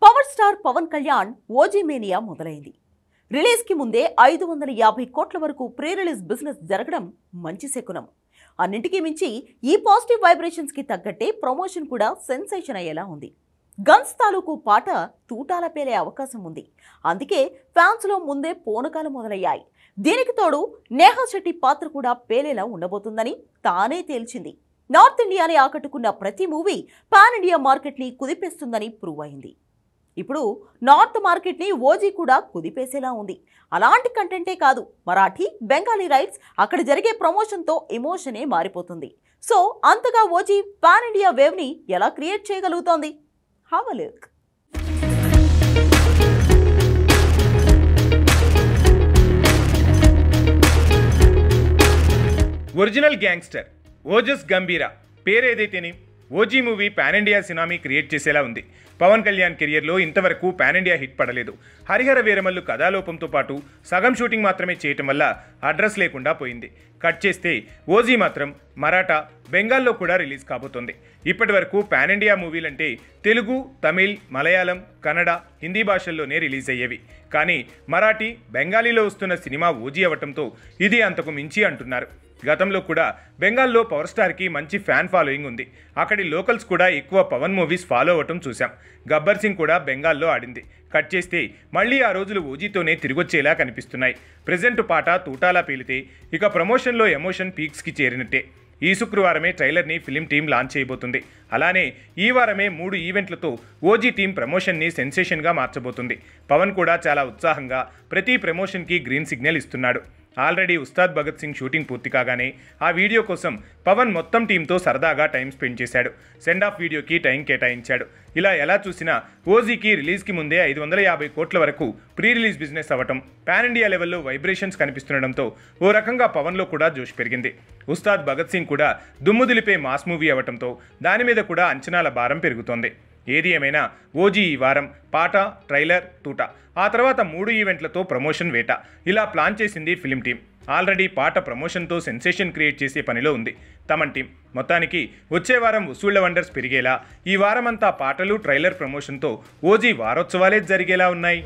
Power star Pawan Kalyan OG mania మొదలైంది. Release కి ముందే 550 కోట్ల వరకు ప్రీ రిలీజ్ బిజినెస్ జరగడం మంచి శకునం. అన్నింటికీ మించి ఈ పాజిటివ్ వైబ్రేషన్స్ కి తగ్గట్టే ప్రమోషన్ కూడా సెన్సేషన్ అయ్యేలా ఉంది. గన్స్ తాలూకు పాట తూటాల పేలే అవకాశం ఉంది. అందుకే ఫ్యాన్స్ లో ముందే పూనకాలు మొదలయ్యాయి. దీనికి తోడు నేహా శెట్టి పాత్ర కూడా పేలేలా ఉండబోతుందని తానే తేల్చింది. నార్త్ ఇండియాని ఆకట్టుకున్న ప్రతి మూవీ పాన్ ఇండియా మార్కెట్ ని కుదిపేస్తుందని ప్రూవ్ అయింది. ఇప్పుడు నార్త్ మార్కెట్ ని ఓజీ కూడా కుదిపేసేలా ఉంది. అలాంటి కంటెంటే కాదు, మరాఠీ, బెంగాలీ రైట్స్ అక్కడ జరిగే ప్రమోషన్తో ఎమోషనే మారిపోతుంది. సో అంతగా ఓజీ పాన్ ఇండియా వేవ్ ని ఎలా క్రియేట్ చేయగలుగుతోంది? Have a look. Original gangster Ojas Gambhira పేరేదైతేనే ఓజీ మూవీ పాన్ ఇండియా సినామీ క్రియేట్ చేసేలా ఉంది. పవన్ కళ్యాణ్ కెరియర్లో ఇంతవరకు పాన్ ఇండియా హిట్ పడలేదు. హరిహర వీరమల్లు కథాలోపంతో పాటు సగం షూటింగ్ మాత్రమే చేయటం వల్ల అడ్రస్ లేకుండా పోయింది. కట్ చేస్తే ఓజీ మాత్రం మరాఠా, బెంగాల్లో కూడా రిలీజ్ కాబోతోంది. ఇప్పటి వరకు పాన్ ఇండియా మూవీలంటే తెలుగు, తమిళ్, మలయాళం, కన్నడ, హిందీ భాషల్లోనే రిలీజ్ అయ్యేవి. కానీ మరాఠీ, బెంగాలీలో వస్తున్న సినిమా ఓజీ అవ్వటంతో ఇది అంతకు మించి అంటున్నారు. గతంలో కూడా బెంగాల్లో పవర్ స్టార్కి మంచి ఫ్యాన్ ఫాలోయింగ్ ఉంది. అక్కడి లోకల్స్ కూడా ఎక్కువ పవన్ మూవీస్ ఫాలో అవ్వటం చూశాం. గబ్బర్ సింగ్ కూడా బెంగాల్లో ఆడింది. కట్ చేస్తే మళ్ళీ ఆ రోజులు ఓజీతోనే తిరిగొచ్చేలా కనిపిస్తున్నాయి. ప్రెజెంట్ పాట తూటాలా పేలితే ఇక ప్రమోషన్లో ఎమోషన్ పీక్స్కి చేరినట్టే. ఈ శుక్రవారమే ట్రైలర్ని ఫిలిం టీం లాంచ్ చేయబోతుంది. అలానే ఈ వారమే 3 ఈవెంట్లతో ఓజీ టీం ప్రమోషన్ని సెన్సేషన్గా మార్చబోతుంది. పవన్ కూడా చాలా ఉత్సాహంగా ప్రతి ప్రమోషన్కి గ్రీన్ సిగ్నల్ ఇస్తున్నాడు. ఆల్రెడీ ఉస్తాద్ భగత్ సింగ్ షూటింగ్ పూర్తి కాగానే ఆ వీడియో కోసం పవన్ మొత్తం టీంతో సరదాగా టైం స్పెండ్ చేశాడు. సెండ్ ఆఫ్ వీడియోకి టైం కేటాయించాడు. ఇలా ఎలా చూసినా ఓజీకి రిలీజ్కి ముందే 550 కోట్ల వరకు ప్రీ రిలీజ్ బిజినెస్ అవ్వటం, పాన్ ఇండియా లెవెల్లో వైబ్రేషన్స్ కనిపిస్తుండడంతో ఓ రకంగా పవన్లో కూడా జోష్ పెరిగింది. ఉస్తాద్ భగత్ సింగ్ కూడా దుమ్ము దులిపే మాస్ మూవీ అవ్వటంతో దాని మీద కూడా అంచనాల భారం పెరుగుతోంది. ఏది ఏమైనా ఓజీ ఈ వారం పాట, ట్రైలర్, తూట, ఆ తర్వాత 3 ఈవెంట్లతో ప్రమోషన్ వేట ఇలా ప్లాన్ చేసింది ఫిలిం టీం. ఆల్రెడీ పాట ప్రమోషన్తో సెన్సేషన్ క్రియేట్ చేసే పనిలో ఉంది తమన్ టీం. మొత్తానికి వచ్చే వారం వసూళ్ల వండర్స్ పెరిగేలా ఈ వారమంతా పాటలు, ట్రైలర్ ప్రమోషన్తో ఓజీ వారోత్సవాలే జరిగేలా ఉన్నాయి.